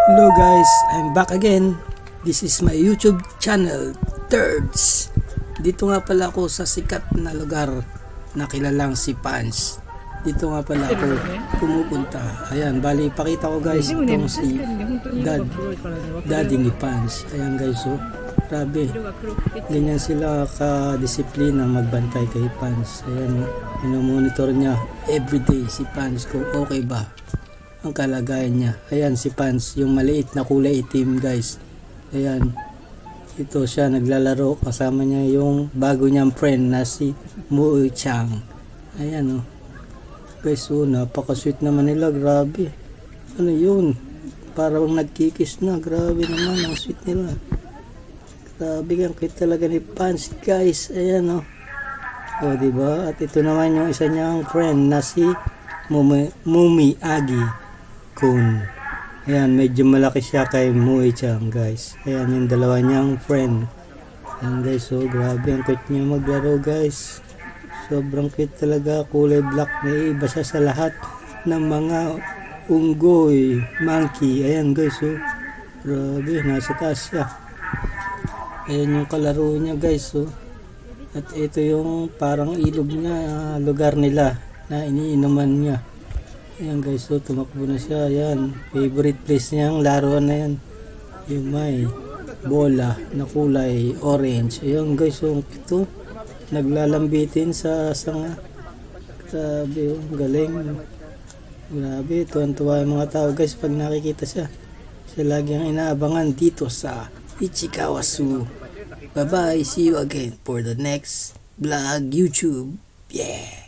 Hello guys, I'm back again. This is my YouTube channel, Thirds. Dito nga pala ako sa sikat na lugar na kilalang si Pans. Dito nga pala ako pumupunta. Ayan, bali pakita ko guys itong si Daddy ni Pans. Ayan guys, oh, grabe. Ganyan sila ka-disiplina magbantay kay Pans. Ayan, minomonitor niya everyday si Pans kung okay ba ang kalagayan niya. Ayan si Pans, yung maliit na kulay itim guys. Ayan, ito siya naglalaro, kasama niya yung bago niyang friend na si Mui Chang. Ayan, oh guys, oh, napaka-sweet naman nila, grabe. Ano yun, parang nagkikis na, grabe naman ang sweet nila. Grabe, ang cute talaga ni Pans guys. Ayan, oh, oh diba? At ito naman yung isa niyang friend na si Mumi Agi Kun. Ayan, medyo malaki siya kay Mui Chang guys. Ayan yung dalawa niyang friend. Ayan guys, so grabe ang cute niya maglaro guys. Sobrang cute talaga, kulay black na iba siya sa lahat ng mga unggoy, monkey. Ayan guys, so grabe, nasa taas siya. Ayan yung kalaro niya guys, so at ito yung parang ilog niya, lugar nila na iniinuman niya. Ayan guys, so tumakbo na siya. Ayan, favorite place niyang laruan na yan, yung may bola na kulay orange. Ayan guys, so ito naglalambitin sa sanga. Grabe, oh, galing. Grabe, tuwan-tuwa yung mga tao guys pag nakikita siya. Siya lagi ang inaabangan dito sa Ichikawa Zoo. Bye bye, see you again for the next vlog YouTube. Yeah.